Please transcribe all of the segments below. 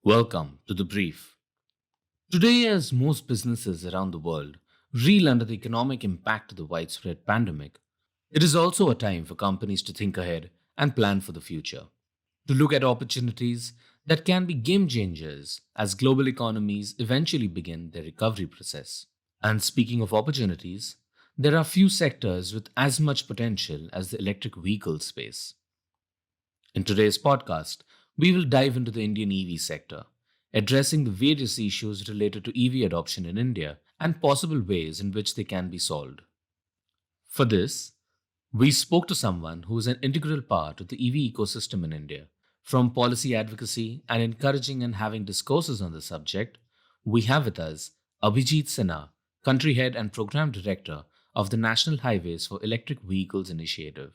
Welcome to The Brief. Today, as most businesses around the world reel under the economic impact of the widespread pandemic, it is also a time for companies to think ahead and plan for the future, to look at opportunities that can be game changers as global economies eventually begin their recovery process. And speaking of opportunities, there are few sectors with as much potential as the electric vehicle space. In today's podcast, we will dive into the Indian EV sector, addressing the various issues related to EV adoption in India and possible ways in which they can be solved. For this, we spoke to someone who is an integral part of the EV ecosystem in India. From policy advocacy and encouraging and having discourses on the subject, we have with us Abhijeet Sinha, Country Head and Program Director of the National Highways for Electric Vehicles Initiative.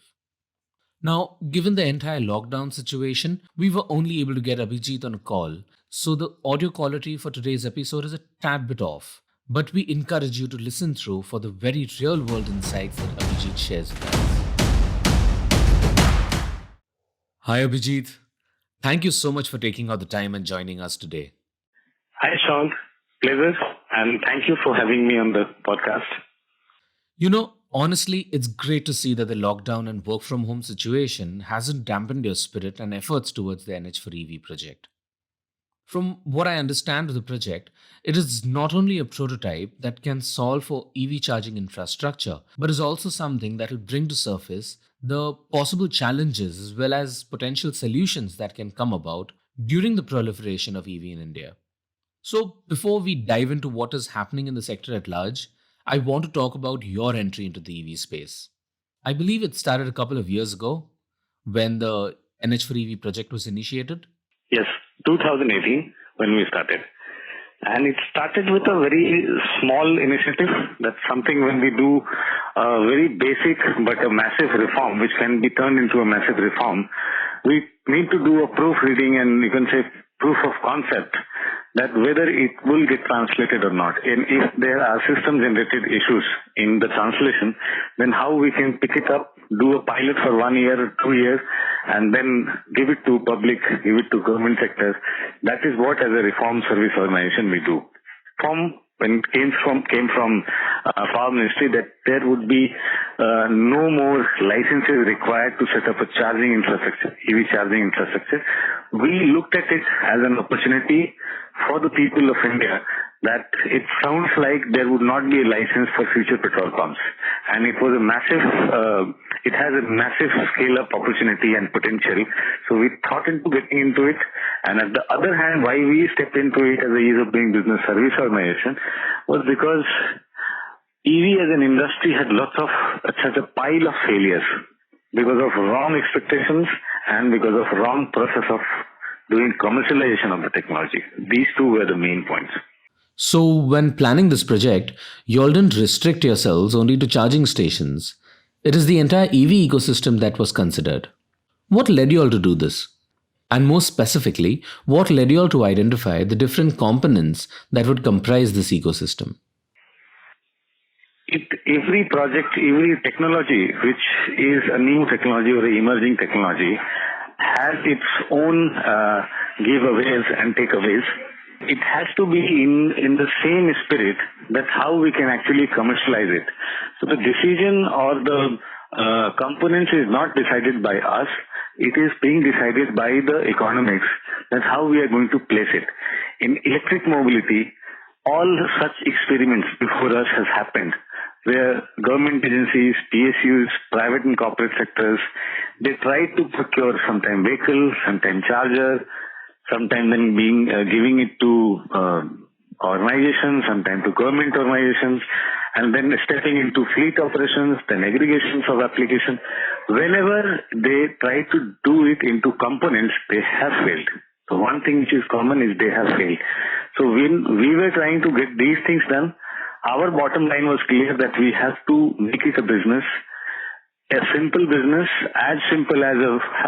Now, given the entire lockdown situation, we were only able to get Abhijit on a call, so the audio quality for today's episode is a tad bit off. But we encourage you to listen through for the very real world insights that Abhijit shares with us. Hi, Abhijit. Thank you so much for taking out the time and joining us today. Hi, Sean. Pleasure. And thank you for having me on the podcast. Honestly, it's great to see that the lockdown and work from home situation hasn't dampened your spirit and efforts towards the NH4EV project. From what I understand of the project, it is not only a prototype that can solve for EV charging infrastructure, but is also something that will bring to surface the possible challenges as well as potential solutions that can come about during the proliferation of EV in India. So, before we dive into what is happening in the sector at large, I want to talk about your entry into the EV space. I believe it started a couple of years ago when the NH4EV project was initiated. Yes, 2018 when we started. And it started with a very small initiative. That's something when we do a very basic but a massive reform, which can be turned into a massive reform, we need to do a proofreading and you can say proof of concept that whether it will get translated or not. And if there are system-generated issues in the translation, then how we can pick it up, do a pilot for 1 year or 2 years, and then give it to public, give it to government sector. That is what as a reform service organization we do. When it came from Power Ministry that there would be no more licenses required to set up a charging infrastructure, EV charging infrastructure, we looked at it as an opportunity for the people of India that it sounds like there would not be a license for future petrol pumps. And it was it has a massive scale-up opportunity and potential. So we thought into getting into it. And at the other hand, why we stepped into it as a ease of doing business service organization was because EV as an industry had such a pile of failures because of wrong expectations and because of wrong process of doing commercialization of the technology. These two were the main points. So, when planning this project, you all didn't restrict yourselves only to charging stations. It is the entire EV ecosystem that was considered. What led you all to do this? And more specifically, what led you all to identify the different components that would comprise this ecosystem? Every project, every technology which is a new technology or an emerging technology has its own giveaways and takeaways. It has to be in the same spirit that how we can actually commercialize it. So the decision or the components is not decided by us. It is being decided by the economics. That's how we are going to place it. In electric mobility, all such experiments before us has happened, where government agencies, PSUs, private and corporate sectors, they try to procure sometime vehicle, sometime charger, sometime then giving it to organizations, sometime to government organizations, and then stepping into fleet operations, then aggregations of application. Whenever they try to do it into components, they have failed. So one thing which is common is they have failed. So when we were trying to get these things done, our bottom line was clear that we have to make it a business, a simple business, as simple as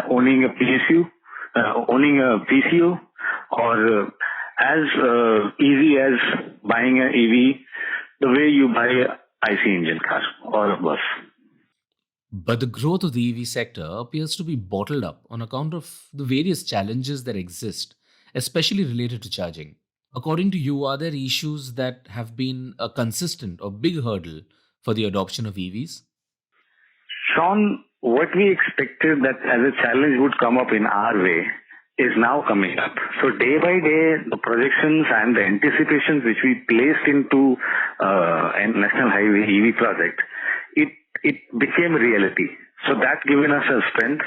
owning a PSU, owning a PCO, or as easy as buying an EV, the way you buy a IC engine car or a bus. But the growth of the EV sector appears to be bottled up on account of the various challenges that exist especially related to charging. According to you, are there issues that have been a consistent or big hurdle for the adoption of EVs? Sean, what we expected that as a challenge would come up in our way is now coming up. So day by day, the projections and the anticipations which we placed into a National Highway EV project, it it became reality. So that given us a strength,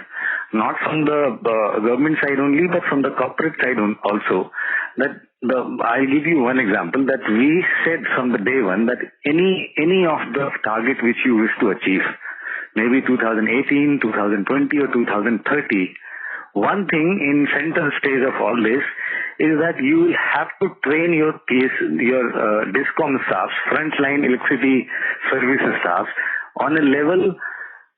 not from the government side only, but from the corporate side also. I'll give you one example that we said from the day one that any of the target which you wish to achieve, maybe 2018, 2020 or 2030, one thing in center stage of all this is that you will have to train your DISCOM staff, frontline electricity services staff, on a level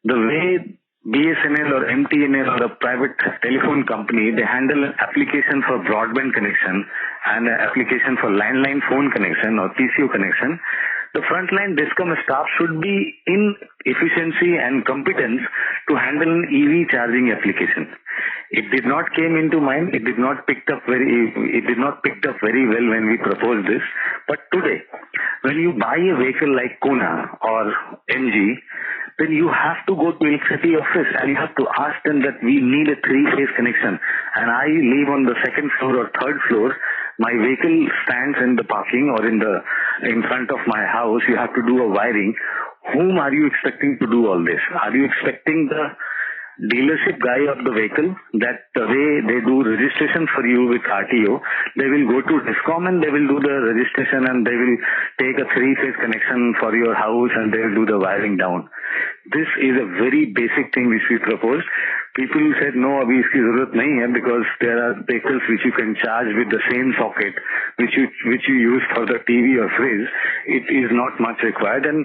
the way BSNL or MTNL or a private telephone company, they handle an application for broadband connection and an application for landline phone connection or PCO connection. The frontline DISCOM staff should be in efficiency and competence to handle an EV charging application. It did not came into mind. It did not picked up very well when we proposed this. But today, when you buy a vehicle like Kona or MG, then you have to go to electricity office and you have to ask them that we need a three-phase connection. And I live on the second floor or third floor. My vehicle stands in the parking or in front of my house. You have to do a wiring. Whom are you expecting to do all this? Are you expecting the dealership guy of the vehicle that the way they do registration for you with RTO, they will go to DISCOM and they will do the registration and they will take a three-phase connection for your house and they will do the wiring down. This is a very basic thing which we proposed. People said, no, abhi iski zarurat nahi hai because there are vehicles which you can charge with the same socket which you use for the TV or fridge. It is not much required, and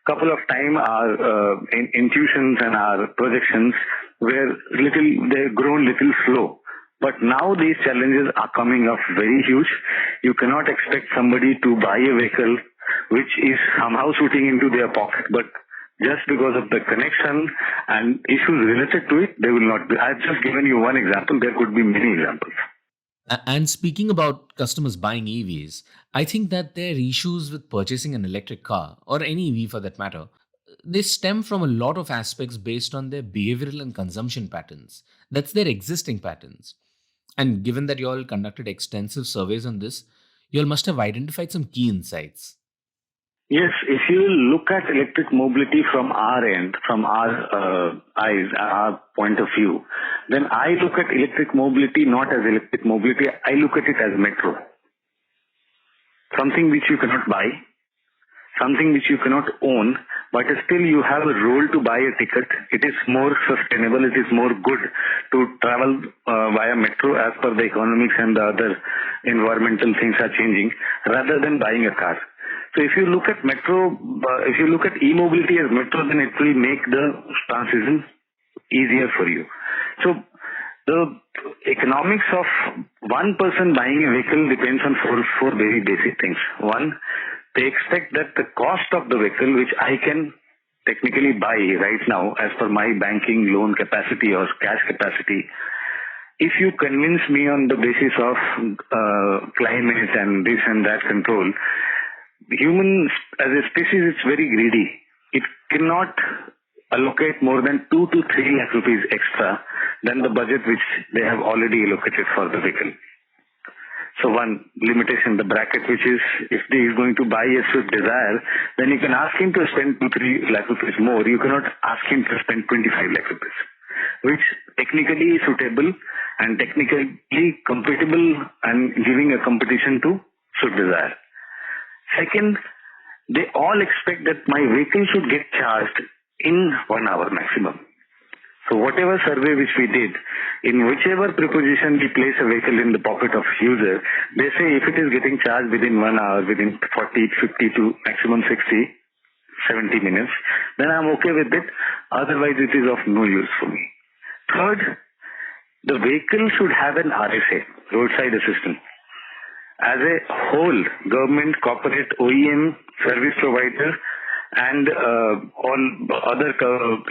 couple of time our intuitions and our projections they've grown little slow. But now these challenges are coming up very huge. You cannot expect somebody to buy a vehicle which is somehow shooting into their pocket, but just because of the connection and issues related to it, they will not be. I've just given you one example. There could be many examples. And speaking about customers buying EVs, I think that their issues with purchasing an electric car, or any EV for that matter, they stem from a lot of aspects based on their behavioral and consumption patterns. That's their existing patterns. And given that you all conducted extensive surveys on this, you all must have identified some key insights. Yes, if you look at electric mobility from our end, from our eyes, our point of view, then I look at electric mobility not as electric mobility, I look at it as metro. Something which you cannot buy, something which you cannot own, but still you have a role to buy a ticket. It is more sustainable, it is more good to travel via metro as per the economics and the other environmental things are changing rather than buying a car. So if you look at metro, if you look at e-mobility as metro, then it will make the transition easier for you. So the economics of one person buying a vehicle depends on four very basic things. One, they expect that the cost of the vehicle, which I can technically buy right now as per my banking loan capacity or cash capacity, if you convince me on the basis of climate and this and that control, humans as a species is very greedy. It cannot allocate more than 2 to 3 lakh rupees extra than the budget which they have already allocated for the vehicle. So one limitation, the bracket, which is if he is going to buy a Swift Desire, then you can ask him to spend 2-3 lakh rupees more. You cannot ask him to spend 25 lakh rupees, which technically is suitable and technically compatible and giving a competition to Swift Desire. Second, they all expect that my vehicle should get charged in 1 hour maximum. So whatever survey which we did, in whichever preposition we place a vehicle in the pocket of user, they say if it is getting charged within 1 hour, within 40, 50 to maximum 60, 70 minutes, then I'm okay with it. Otherwise, it is of no use for me. Third, the vehicle should have an RSA, roadside assistance. As a whole, government, corporate, OEM, service provider and all other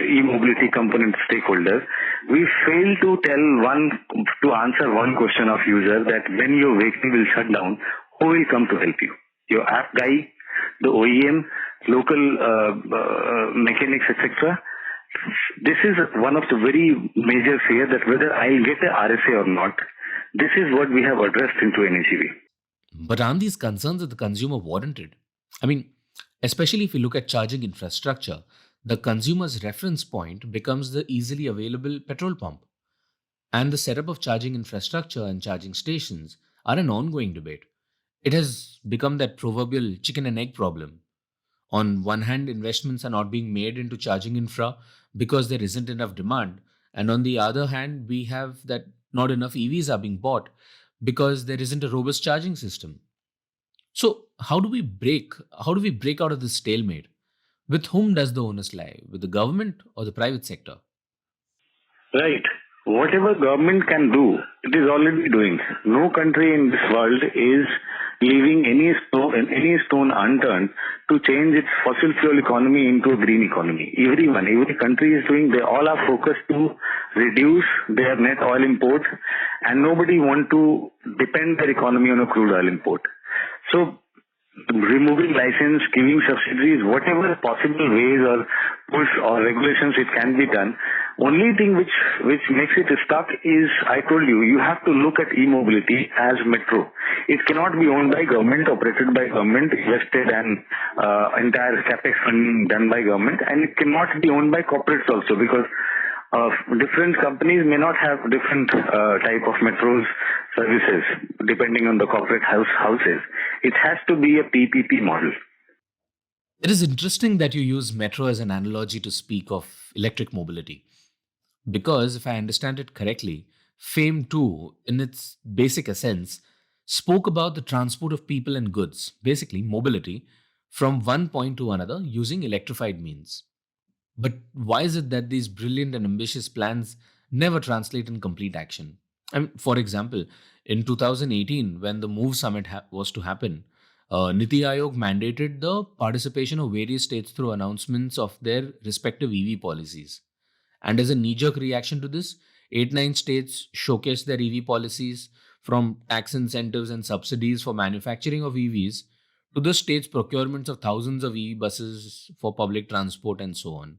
e-mobility component stakeholders, we fail to answer one question of user, that when your vehicle will shut down, who will come to help you? Your app guy, the OEM, local mechanics, etc. This is one of the very major fear, that whether I'll get a RSA or not. This is what we have addressed into NHEV. But aren't these concerns of the consumer warranted? I mean, especially if you look at charging infrastructure, the consumer's reference point becomes the easily available petrol pump. And the setup of charging infrastructure and charging stations are an ongoing debate. It has become that proverbial chicken and egg problem. On one hand, investments are not being made into charging infra because there isn't enough demand. And on the other hand, we have that not enough EVs are being bought because there isn't a robust charging system. So how do we break out of this stalemate? With whom does the onus lie? With the government or the private sector? Right. Whatever government can do, it is already doing. No country in this world is leaving any stone unturned to change its fossil fuel economy into a green economy. Every country is doing. They all are focused to reduce their net oil import, and nobody want to depend their economy on a crude oil import. So removing license, giving subsidies, whatever possible ways or push or regulations it can be done. Only thing which makes it stuck is, I told you, you have to look at e-mobility as metro. It cannot be owned by government, operated by government, invested and entire capex funding done by government, and it cannot be owned by corporates also, because different companies may not have different type of metros services depending on the corporate houses. It has to be a PPP model. It is interesting that you use metro as an analogy to speak of electric mobility. Because if I understand it correctly, FAME 2, in its basic essence, spoke about the transport of people and goods, basically mobility, from one point to another using electrified means. But why is it that these brilliant and ambitious plans never translate in complete action? I mean, for example, in 2018, when the MOVE summit was to happen, Niti Aayog mandated the participation of various states through announcements of their respective EV policies. And as a knee jerk reaction to this, 8 9 states showcased their EV policies, from tax incentives and subsidies for manufacturing of EVs to the state's procurements of thousands of EV buses for public transport and so on.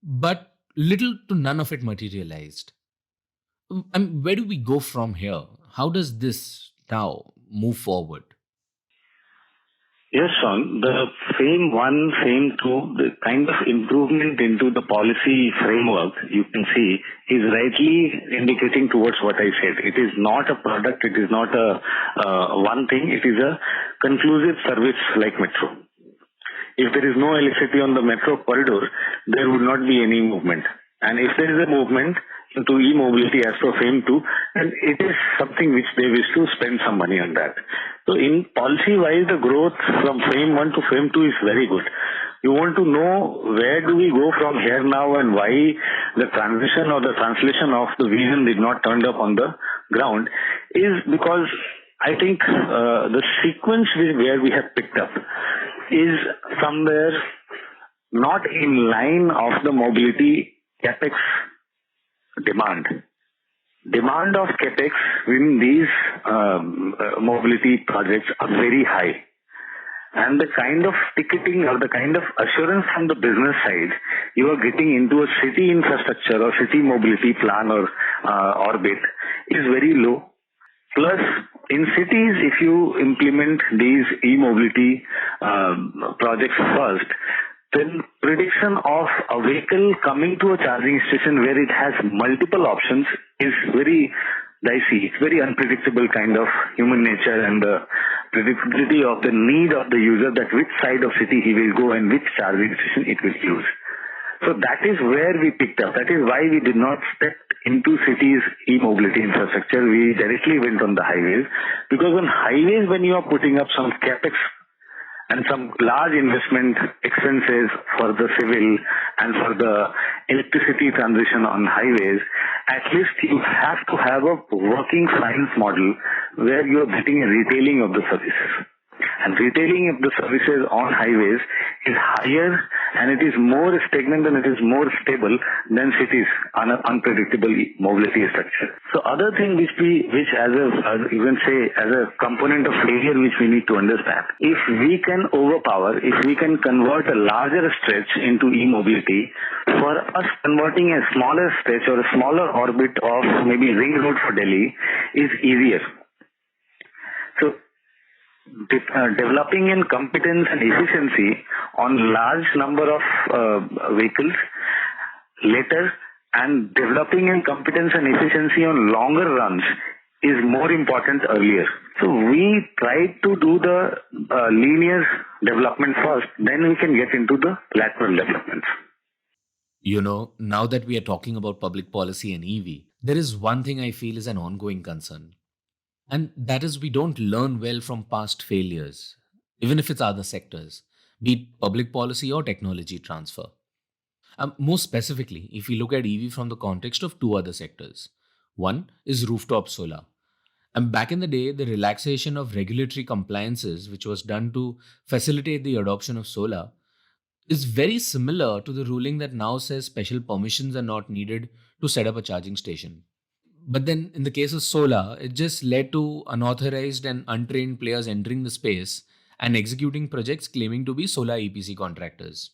But little to none of it materialized. Where do we go from here? How does this now move forward? Yes, Sean. The FAME 1, FAME 2, the kind of improvement into the policy framework you can see is rightly indicating towards what I said. It is not a product, it is not a one thing, it is a conclusive service like metro. If there is no electricity on the metro corridor, there would not be any movement. And if there is a movement into e-mobility as per FAME 2, then it is something which they wish to spend some money on that. So in policy-wise, the growth from FAME 1 to FAME 2 is very good. You want to know where do we go from here now and why the transition or the translation of the vision did not turn up on the ground is because I think the sequence where we have picked up is somewhere not in line of the mobility capex demand. Demand of capex in these mobility projects are very high. And the kind of ticketing or the kind of assurance from the business side you are getting into a city infrastructure or city mobility plan or orbit is very low. Plus, in cities, if you implement these e-mobility projects first, then prediction of a vehicle coming to a charging station where it has multiple options is very dicey. It's very unpredictable kind of human nature and the predictability of the need of the user, that which side of city he will go and which charging station it will use. So that is where we picked up. That is why we did not step into cities' e-mobility infrastructure. We directly went on the highways, because on highways, when you are putting up some capex and some large investment expenses for the civil and for the electricity transition on highways, at least you have to have a working finance model where you are getting a retailing of the services. And retailing of the services on highways is higher and it is more stagnant and it is more stable than cities on an unpredictable mobility structure. So other thing which as a component of failure which we need to understand, if we can if we can convert a larger stretch into e-mobility, for us converting a smaller stretch or a smaller orbit of maybe ring road for Delhi is easier. So developing in competence and efficiency on large number of vehicles later and developing in competence and efficiency on longer runs is more important earlier. So we try to do the linear development first, then we can get into the lateral developments. Now that we are talking about public policy and EV, there is one thing I feel is an ongoing concern. And that is, we don't learn well from past failures, even if it's other sectors, be it public policy or technology transfer. More specifically, if we look at EV from the context of two other sectors, one is rooftop solar. And back in the day, the relaxation of regulatory compliances, which was done to facilitate the adoption of solar, is very similar to the ruling that now says special permissions are not needed to set up a charging station. But then, in the case of solar, it just led to unauthorized and untrained players entering the space and executing projects claiming to be solar EPC contractors.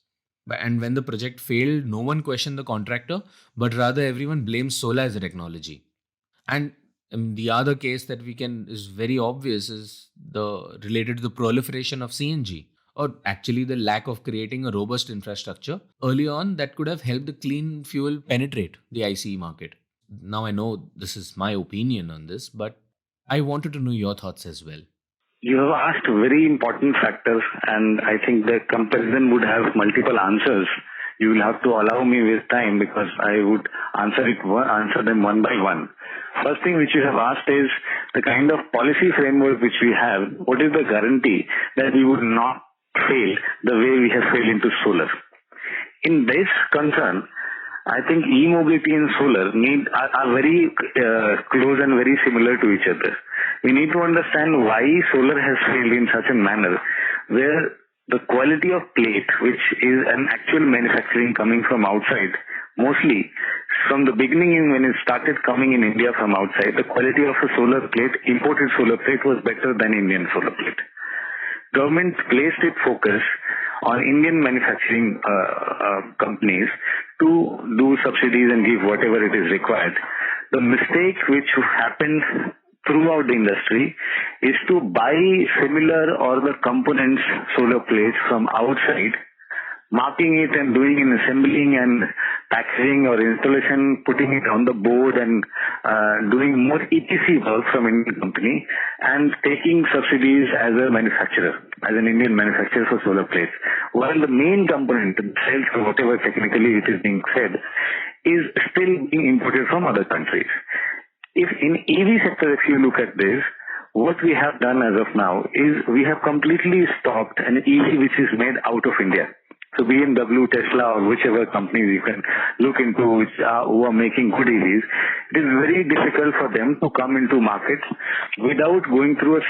And when the project failed, no one questioned the contractor, but rather everyone blames solar as a technology. And the other case that we can is very obvious is the related to the proliferation of CNG, or actually the lack of creating a robust infrastructure early on that could have helped the clean fuel penetrate the ICE market. Now I know this is my opinion on this, but I wanted to know your thoughts as well. You have asked very important factors, and I think the comparison would have multiple answers. You will have to allow me with time because I would answer them one by one. First thing which you have asked is the kind of policy framework which we have. What is the guarantee that we would not fail the way we have failed into solar? In this concern, I think e-mobility and solar are very close and very similar to each other. We need to understand why solar has failed in such a manner where the quality of plate, which is an actual manufacturing coming from outside, mostly from the beginning when it started coming in India from outside, the quality of a solar plate, imported solar plate, was better than Indian solar plate. Government placed its focus on Indian manufacturing companies to do subsidies and give whatever it is required. The mistake which happened throughout the industry is to buy similar or the components solar plates from outside, marking it and doing an assembling and packaging or installation, putting it on the board and doing more EPC work from Indian company and taking subsidies as a manufacturer, as an Indian manufacturer for solar plates. While the main component, the cells or whatever technically it is being said, is still being imported from other countries. If in EV sector, if you look at this, what we have done as of now is we have completely stopped an EV which is made out of India. So BMW, Tesla, or whichever companies you can look into who are making good EVs, it is very difficult for them to come into markets without going through a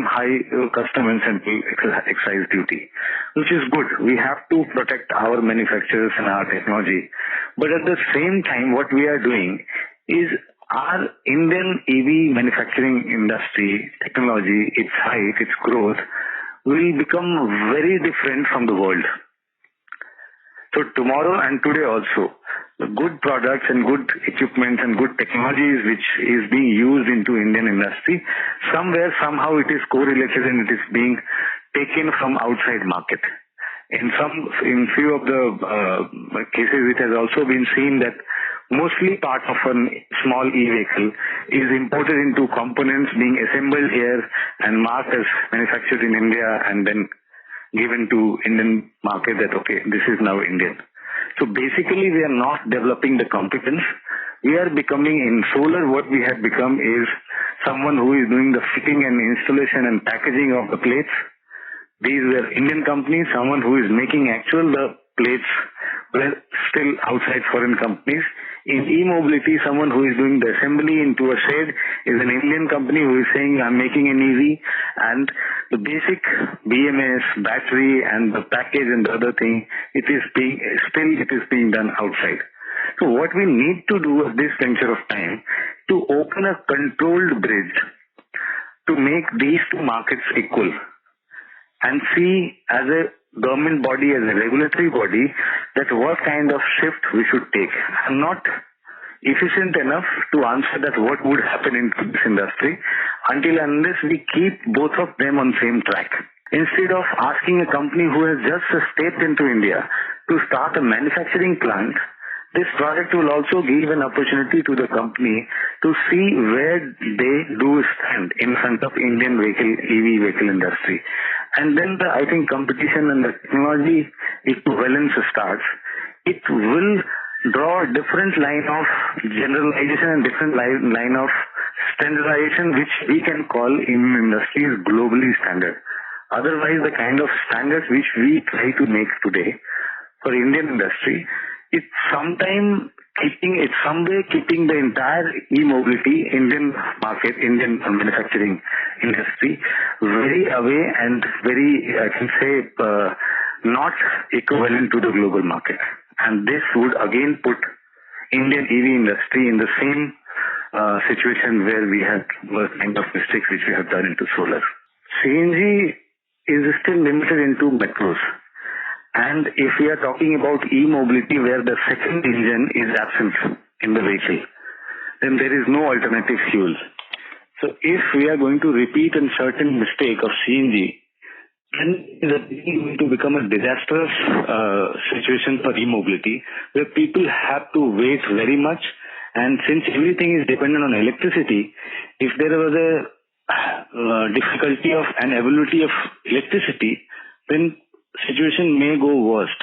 high custom incentive excise duty, which is good. We have to protect our manufacturers and our technology. But at the same time, what we are doing is our Indian EV manufacturing industry, technology, its height, its growth, will become very different from the world. So tomorrow and today also, the good products and good equipment and good technologies which is being used into Indian industry, somewhere, somehow it is correlated and it is being taken from outside market. In few of the cases, it has also been seen that mostly part of a small e-vehicle is imported into components being assembled here and marked as manufactured in India and then given to Indian market that, okay, this is now Indian. So basically, we are not developing the competence. We are becoming, in solar, what we have become is someone who is doing the fitting and installation and packaging of the plates. These were Indian companies. Someone who is making the plates were still outside foreign companies. In e-mobility, someone who is doing the assembly into a shed is an Indian company who is saying, I'm making an EV, and the basic BMS, battery, and the package and the other thing, it is being done outside. So what we need to do at this juncture of time to open a controlled bridge to make these two markets equal and see as a government body, as a regulatory body, that what kind of shift we should take. I'm not efficient enough to answer that what would happen in this industry until unless we keep both of them on same track. Instead of asking a company who has just stepped into India to start a manufacturing plant, this project will also give an opportunity to the company to see where they do stand in front of Indian EV vehicle industry. And then I think competition and the technology equivalence starts. It will draw a different line of generalization and different line of standardization, which we can call in industry is globally standard. Otherwise, the kind of standards which we try to make today for Indian industry, it's some way keeping the entire e-mobility Indian market, Indian manufacturing industry very away and very, I can say, not equivalent to the global market. And this would again put Indian EV industry in the same situation where we had the kind of mistakes which we have done into solar. CNG is still limited into metros. And if we are talking about e-mobility where the second engine is absent in the vehicle, then there is no alternative fuel. So if we are going to repeat a certain mistake of CNG, then it is going to become a disastrous situation for e-mobility where people have to wait very much. And since everything is dependent on electricity, if there was a difficulty of and availability of electricity, then situation may go worst.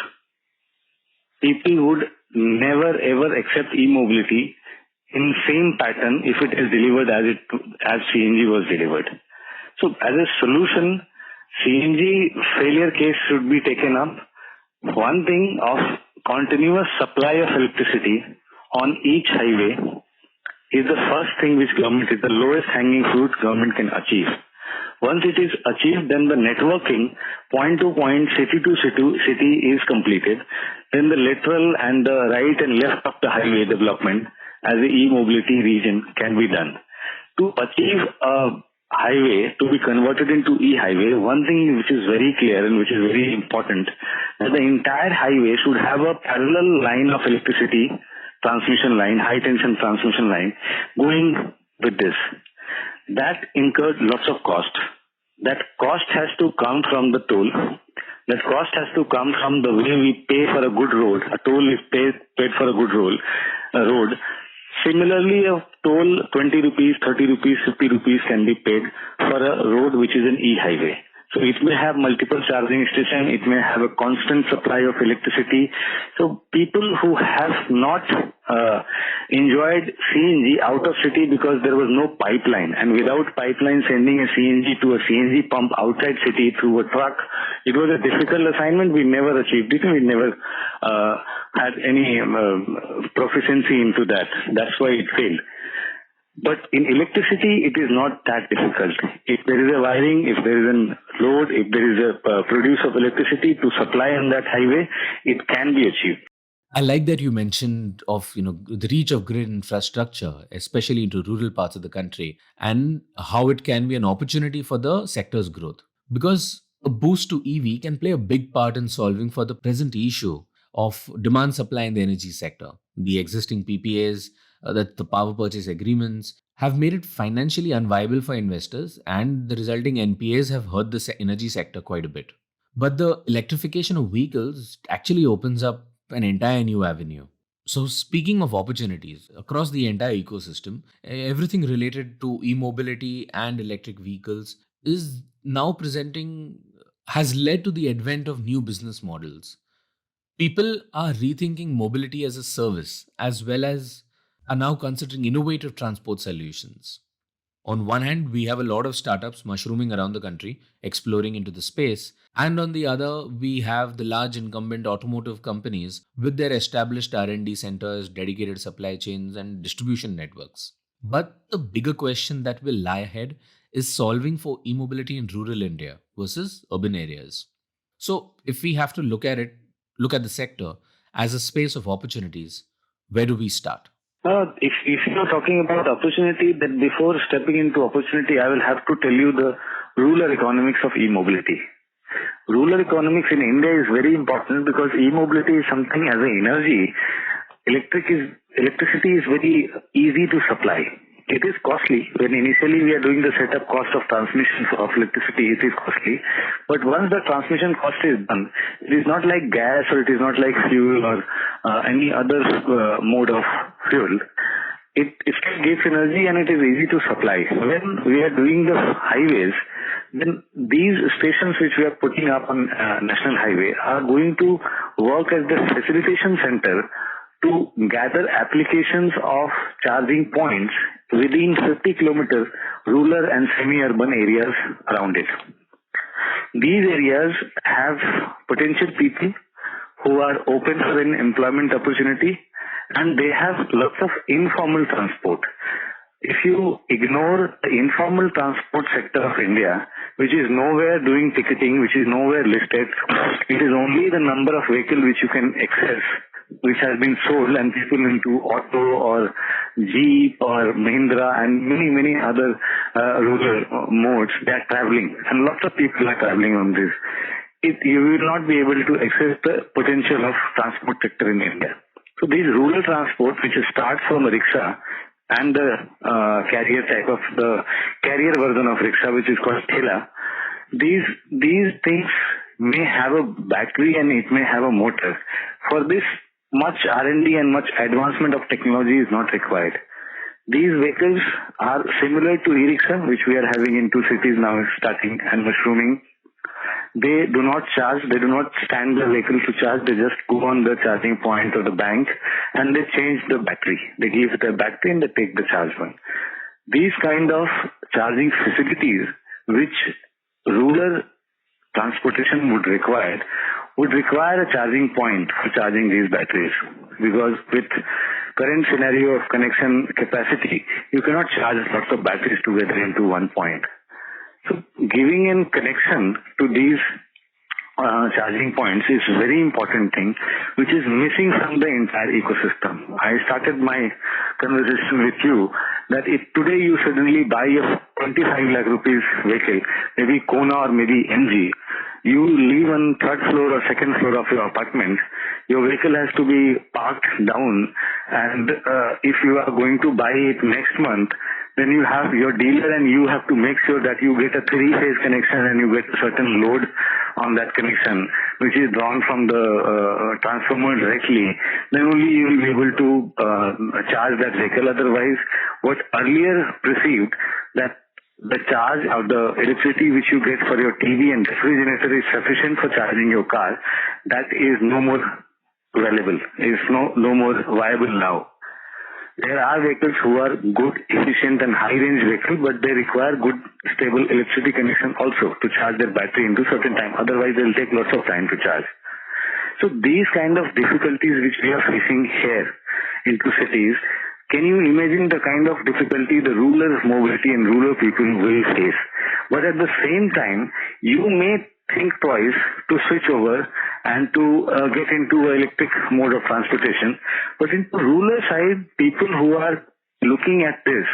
People would never ever accept e-mobility in same pattern if it is delivered as CNG was delivered. So as a solution, CNG failure case should be taken up. One thing of continuous supply of electricity on each highway is the first thing which government is the lowest hanging fruit government can achieve. Once it is achieved, then the networking point to point, city to city is completed. Then the lateral and the right and left of the highway development as the e-mobility region can be done. To achieve a highway to be converted into e-highway, one thing which is very clear and which is very important, that the entire highway should have a parallel line of electricity transmission line, high tension transmission line going with this. That incurred lots of cost. That cost has to come from the toll. That cost has to come from the way we pay for a good road. A toll is paid for a good road. Similarly, a toll 20 rupees, 30 rupees, 50 rupees can be paid for a road which is an e-highway. So it may have multiple charging stations, it may have a constant supply of electricity. So people who have not enjoyed CNG out of city because there was no pipeline, and without pipeline sending a CNG to a CNG pump outside city through a truck, it was a difficult assignment. We never achieved it. We never had any proficiency into that. That's why it failed. But in electricity, it is not that difficult. If there is a wiring, if there is a load, if there is a produce of electricity to supply on that highway, it can be achieved. I like that you mentioned of the reach of grid infrastructure, especially into rural parts of the country, and how it can be an opportunity for the sector's growth. Because a boost to EV can play a big part in solving for the present issue of demand supply in the energy sector. The existing PPAs, that the power purchase agreements have made it financially unviable for investors, and the resulting NPAs have hurt the energy sector quite a bit. But the electrification of vehicles actually opens up an entire new avenue. So, speaking of opportunities across the entire ecosystem, everything related to e mobility and electric vehicles is now presenting, has led to the advent of new business models. People are rethinking mobility as a service as well as are now considering innovative transport solutions. On one hand, we have a lot of startups mushrooming around the country, exploring into the space. And on the other, we have the large incumbent automotive companies with their established R&D centers, dedicated supply chains, and distribution networks. But the bigger question that will lie ahead is solving for e-mobility in rural India versus urban areas. So, if we have to look at the sector as a space of opportunities, where do we start? If you're talking about opportunity, then before stepping into opportunity, I will have to tell you the rural economics of e-mobility. Rural economics in India is very important because e-mobility is something as an energy. Electricity is very easy to supply. It is costly. When initially we are doing the setup cost of transmission of electricity, it is costly. But once the transmission cost is done, it is not like gas or it is not like fuel or any other mode of fuel. It still gives energy and it is easy to supply. When we are doing the highways, then these stations which we are putting up on national highway are going to work as the facilitation center to gather applications of charging points within 50 kilometers rural and semi-urban areas around it. These areas have potential people who are open for an employment opportunity and they have lots of informal transport. If you ignore the informal transport sector of India, which is nowhere doing ticketing, which is nowhere listed, it is only the number of vehicles which you can access, which has been sold and people into auto or Jeep or Mahindra and many other rural modes, they are traveling and lots of people are traveling on this. You will not be able to access the potential of transport sector in India. So these rural transport, which starts from a rickshaw and the carrier type of the carrier version of rickshaw, which is called thela, these things may have a battery and it may have a motor. For this, much R&D and much advancement of technology is not required. These vehicles are similar to e-rickshaw, which we are having in 2 cities now starting and mushrooming. They do not charge, they do not stand the vehicle to charge, they just go on the charging point or the bank and they change the battery. They give the battery and they take the charge one. These kind of charging facilities which rural transportation would require a charging point for charging these batteries, because with current scenario of connection capacity, you cannot charge lots of batteries together into one point. So giving in connection to these charging points is very important thing, which is missing from the entire ecosystem. I started my conversation with you that if today you suddenly buy a 25 lakh rupees vehicle, maybe Kona or maybe MG, you live on third floor or second floor of your apartment, your vehicle has to be parked down, and if you are going to buy it next month, then you have your dealer and you have to make sure that you get a 3-phase connection and you get a certain load on that connection, which is drawn from the transformer directly. Then only you will be able to charge that vehicle. Otherwise, what earlier perceived that the charge of the electricity which you get for your TV and refrigerator is sufficient for charging your car, that is no more valuable, is no more viable now. There are vehicles who are good, efficient and high-range vehicles, but they require good, stable electricity connection also to charge their battery into certain time. Otherwise, they will take lots of time to charge. So these kind of difficulties which we are facing here into cities, can you imagine the kind of difficulty the rural mobility and rural people will face? But at the same time, you may think twice to switch over and to get into electric mode of transportation. But in the rural side, people who are looking at this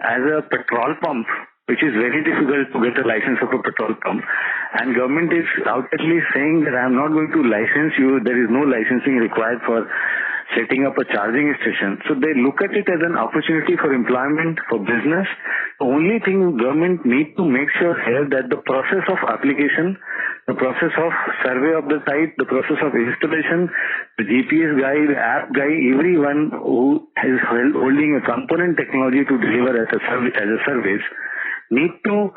as a petrol pump, which is very difficult to get a license of a petrol pump, and government is outwardly saying that I am not going to license you, there is no licensing required for setting up a charging station. So they look at it as an opportunity for employment, for business. The only thing government need to make sure here that the process of application, the process of survey of the site, the process of installation, the GPS guy, the app guy, everyone who is holding a component technology to deliver as a service need to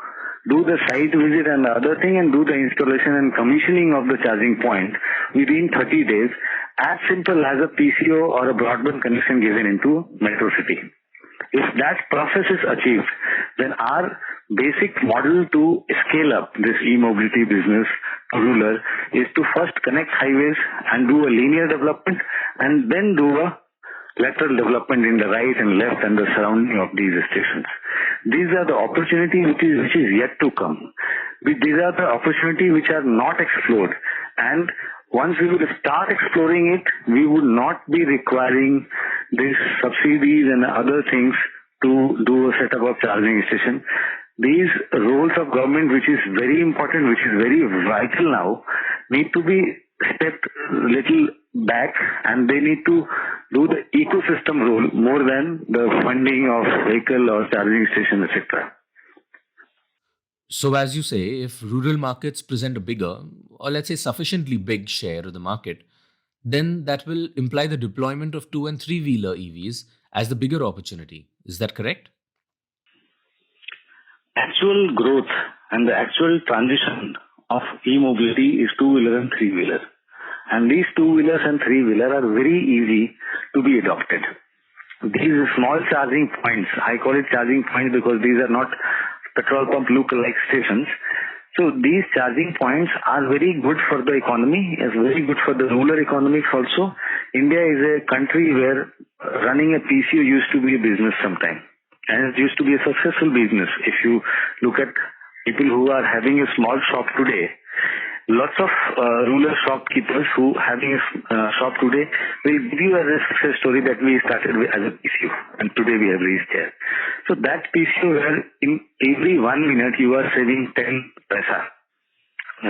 do the site visit and the other thing and do the installation and commissioning of the charging point within 30 days, as simple as a PCO or a broadband connection given into metro city. If that process is achieved, Then our basic model to scale up this e-mobility business to rural is to first connect highways and do a linear development and then do a lateral development in the right and left and the surrounding of these stations. These are the opportunity which is yet to come. These are the opportunity which are not explored, and once we will start exploring it, we would not be requiring these subsidies and other things to do a setup of charging station. These roles of government, which is very important, which is very vital now, need to be stepped little back, and they need to do the ecosystem role more than the funding of vehicle or charging station, etc. So, as you say, if rural markets present a bigger, or let's say sufficiently big share of the market, then that will imply the deployment of two and three wheeler EVs as the bigger opportunity. Is that correct? Actual growth and the actual transition of e-mobility is two-wheeler and three-wheeler. And these two-wheelers and three-wheeler are very easy to be adopted. These small charging points, I call it charging points because these are not petrol pump look-alike stations. So these charging points are very good for the economy, is very good for the rural economics also. India is a country where running a PCO used to be a business sometime. And it used to be a successful business. If you look at people who are having a small shop today, lots of rural shopkeepers who having a shop today will give you as a success story that we started with as a PCO and today we have reached there. So that PCO where in every 1 minute you are saving 10 paisa.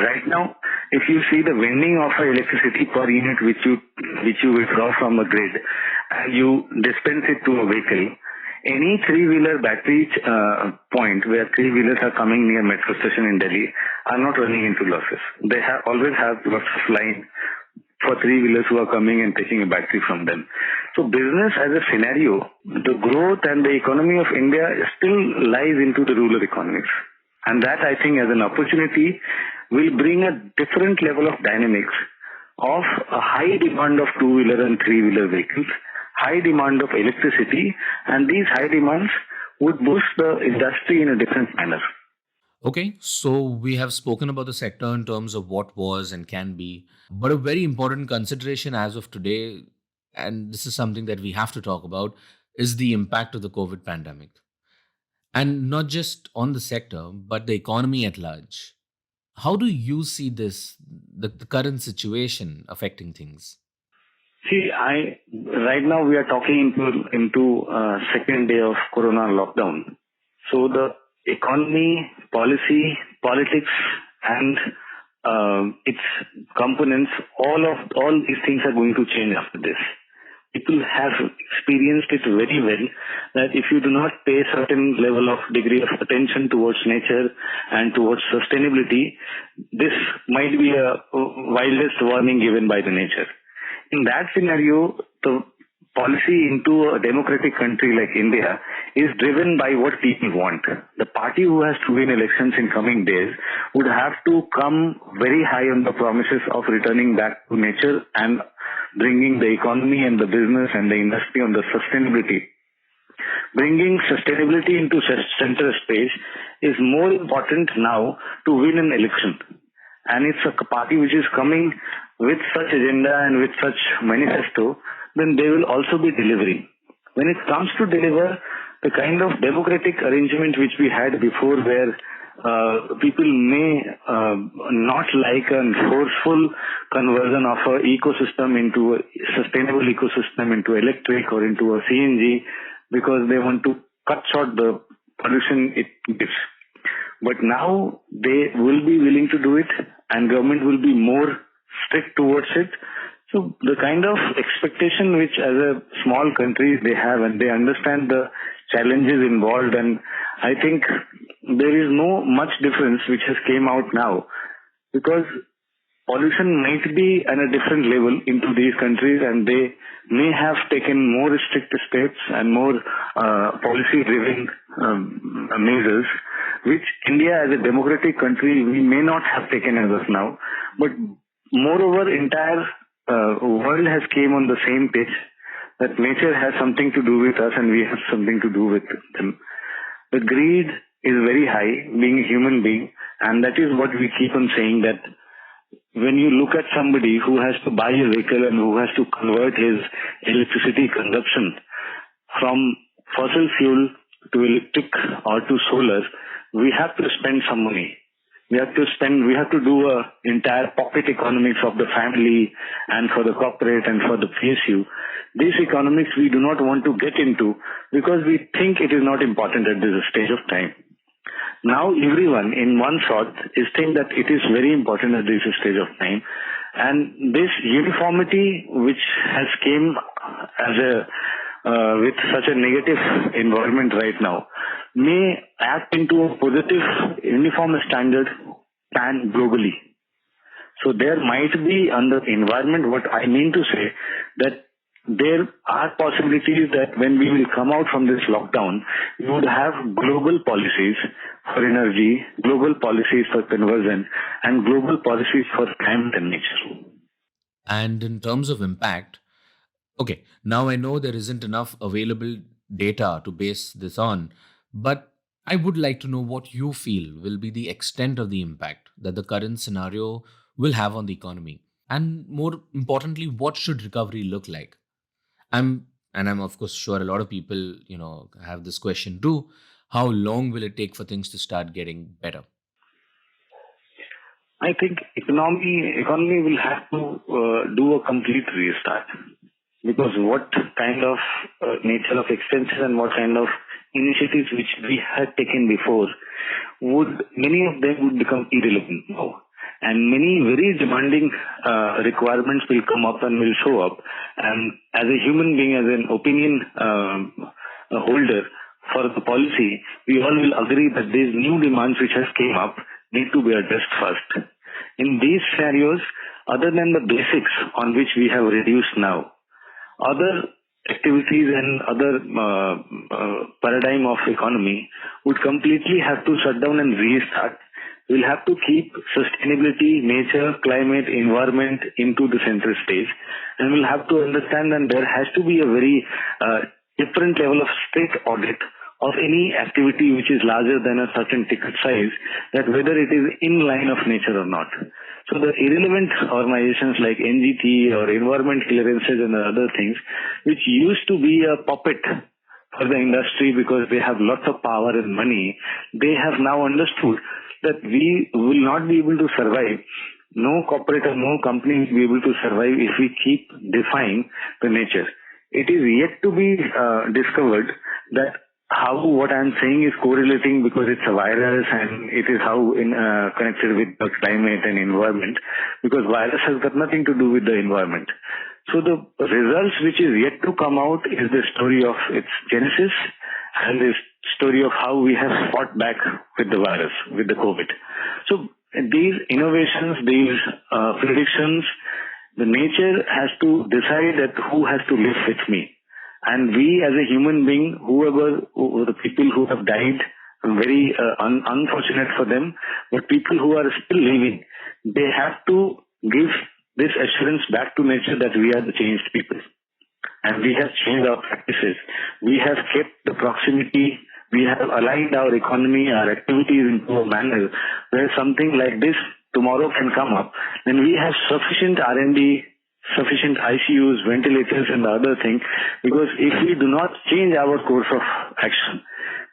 Right now, if you see the vending of electricity per unit which you withdraw from a grid and you dispense it to a vehicle, any three-wheeler battery point where three-wheelers are coming near metro station in Delhi are not running into losses. They always have lots of line for three-wheelers who are coming and taking a battery from them. So business as a scenario, the growth and the economy of India still lies into the rural economics. And that I think as an opportunity will bring a different level of dynamics of a high demand of two-wheeler and three-wheeler vehicles, high demand of electricity, and these high demands would boost the industry in a different manner. Okay, so we have spoken about the sector in terms of what was and can be, but a very important consideration as of today, and this is something that we have to talk about, is the impact of the COVID pandemic. And not just on the sector, but the economy at large. How do you see this, the current situation affecting things? See, right now we are talking into second day of Corona lockdown. So the economy, policy, politics, and its components, all these things are going to change after this. People have experienced it very well that if you do not pay certain level of degree of attention towards nature and towards sustainability, this might be a wildest warning given by the nature. In that scenario, the policy into a democratic country like India is driven by what people want. The party who has to win elections in coming days would have to come very high on the promises of returning back to nature and bringing the economy and the business and the industry on the sustainability. Bringing sustainability into center stage is more important now to win an election. And it's a party which is coming with such agenda and with such manifesto, then they will also be delivering. When it comes to deliver, the kind of democratic arrangement which we had before where people may not like a forceful conversion of a ecosystem into a sustainable ecosystem, into electric or into a CNG, because they want to cut short the pollution it gives. But now they will be willing to do it and government will be more strict towards it. So the kind of expectation which as a small country they have, and they understand the challenges involved, and I think there is no much difference which has came out now, because pollution might be at a different level into these countries and they may have taken more strict steps and more policy driven measures, which India as a democratic country we may not have taken as of now. But moreover, entire world has came on the same page that nature has something to do with us and we have something to do with them. The greed is very high, being a human being, and that is what we keep on saying, that when you look at somebody who has to buy a vehicle and who has to convert his electricity consumption from fossil fuel to electric or to solar, we have to spend some money. We have to do a entire pocket economics of the family and for the corporate and for the PSU. These economics we do not want to get into because we think it is not important at this stage of time. Now everyone in one shot is saying that it is very important at this stage of time, and this uniformity which has came as a with such a negative environment right now may act into a positive uniform standard plan globally. So there might be under environment, what I mean to say, that there are possibilities that when we will come out from this lockdown, we would have global policies for energy, global policies for conversion, and global policies for climate and nature. And in terms of impact, okay, now I know there isn't enough available data to base this on, but I would like to know what you feel will be the extent of the impact that the current scenario will have on the economy. And more importantly, what should recovery look like? I'm of course sure a lot of people, have this question too. How long will it take for things to start getting better? I think economy will have to do a complete restart, because what kind of nature of expenses and what kind of initiatives which we had taken before, many of them would become irrelevant now, and many very demanding requirements will come up and will show up, and as a human being, as an opinion holder for the policy, we all will agree that these new demands which has came up need to be addressed first. In these scenarios, other than the basics on which we have reduced now, other activities and other paradigm of economy would completely have to shut down and restart. We'll have to keep sustainability, nature, climate, environment into the center stage, and we'll have to understand that there has to be a very different level of strict audit of any activity which is larger than a certain ticket size, that whether it is in line of nature or not. So the irrelevant organizations like NGT or environment clearances and other things, which used to be a puppet for the industry because they have lots of power and money, they have now understood that we will not be able to survive. No corporate or no company will be able to survive if we keep defying the nature. It is yet to be discovered that how what I'm saying is correlating, because it's a virus and it is how connected with the climate and environment, because virus has got nothing to do with the environment. So the results which is yet to come out is the story of its genesis and the story of how we have fought back with the virus, with the COVID. So these innovations, these predictions, the nature has to decide that who has to live with me. And we as a human being, the people who have died, very unfortunate for them, but people who are still living, they have to give this assurance back to nature that we are the changed people. And we have changed our practices. We have kept the proximity. We have aligned our economy, our activities into a manner where something like this tomorrow can come up. Then we have sufficient R&D, sufficient ICUs, ventilators and the other thing, because if we do not change our course of action,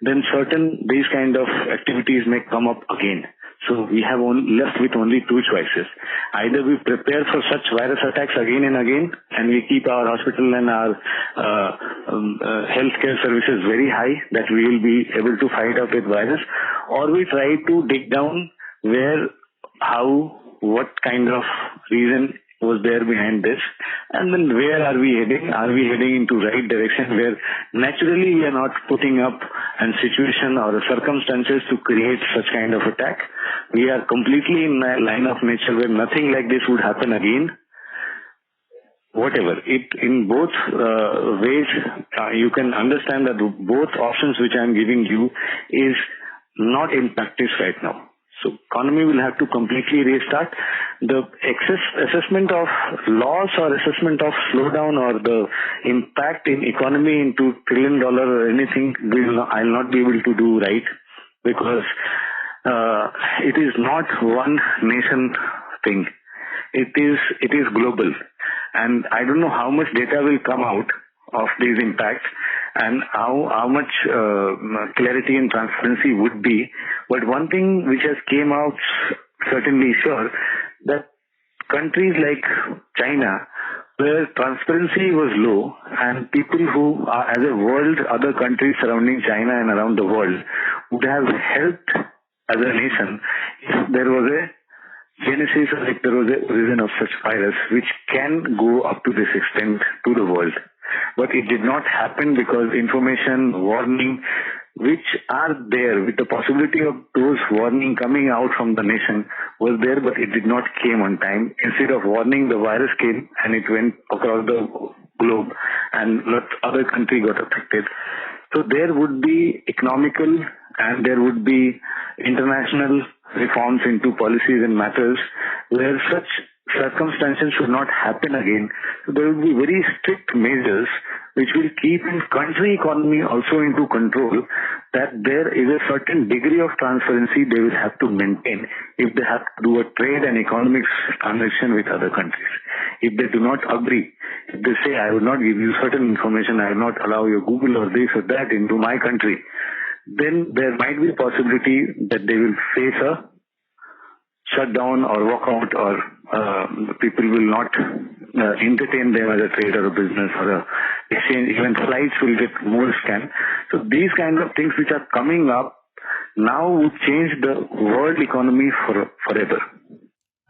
then certain these kind of activities may come up again. So we have left with only two choices. Either we prepare for such virus attacks again and again, and we keep our hospital and our healthcare services very high, that we will be able to fight out with virus, or we try to dig down what kind of reason was there behind this, and then where are we heading? Are we heading into right direction where naturally we are not putting up a situation or circumstances to create such kind of attack? We are completely in a line of nature where nothing like this would happen again. Whatever it, in both ways, you can understand that both options which I am giving you is not in practice right now. So economy will have to completely restart. The assessment of loss or assessment of slowdown or the impact in economy into $1 trillion or anything I'll not be able to do right, because it is not one nation thing. It is global, and I don't know how much data will come out of these impacts and how much clarity and transparency would be. But one thing which has came out certainly sure, that countries like China, where transparency was low, and people who are as a world, other countries surrounding China and around the world would have helped as a nation if there was a genesis or if there was a origin of such virus which can go up to this extent to the world. But it did not happen because information, warning, which are there with the possibility of those warning coming out from the nation was there, but it did not came on time. Instead of warning, the virus came and it went across the globe and other country got affected. So there would be economical and there would be international reforms into policies and matters where such circumstances should not happen again. So there will be very strict measures which will keep in country economy also into control, that there is a certain degree of transparency they will have to maintain if they have to do a trade and economic transaction with other countries. If they do not agree, if they say, I will not give you certain information, I will not allow your Google or this or that into my country, then there might be a possibility that they will face a shutdown or walk out, or people will not entertain them as a trade or a business or a exchange. Even flights will get more scanned. So these kind of things which are coming up now would change the world economy forever.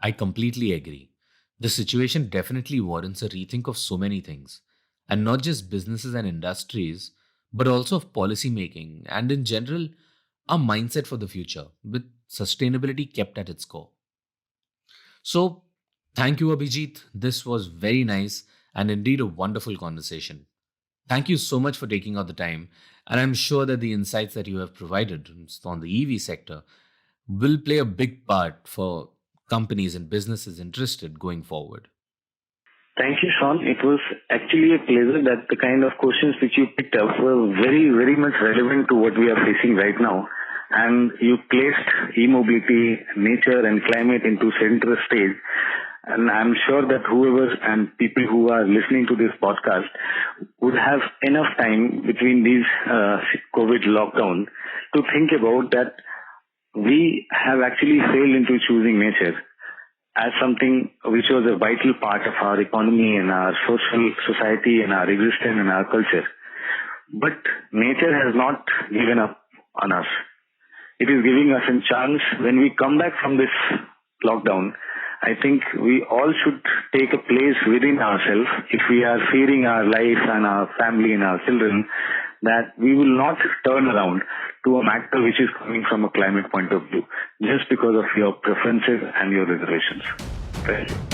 I completely agree. The situation definitely warrants a rethink of so many things, and not just businesses and industries, but also of policy making and in general, a mindset for the future with sustainability kept at its core. So, thank you, Abhijit. This was very nice and indeed a wonderful conversation. Thank you so much for taking out the time, and I'm sure that the insights that you have provided on the EV sector will play a big part for companies and businesses interested going forward. Thank you, Sean. It was actually a pleasure that the kind of questions which you picked up were very, very much relevant to what we are facing right now. And you placed e-mobility, nature and climate into center stage. And I'm sure that whoever and people who are listening to this podcast would have enough time between these COVID lockdown to think about that we have actually failed into choosing nature as something which was a vital part of our economy and our social society and our existence and our culture. But nature has not given up on us. It is giving us a chance. When we come back from this lockdown, I think we all should take a place within ourselves, if we are fearing our life and our family and our children, that we will not turn around to a matter which is coming from a climate point of view just because of your preferences and your reservations. Thank you.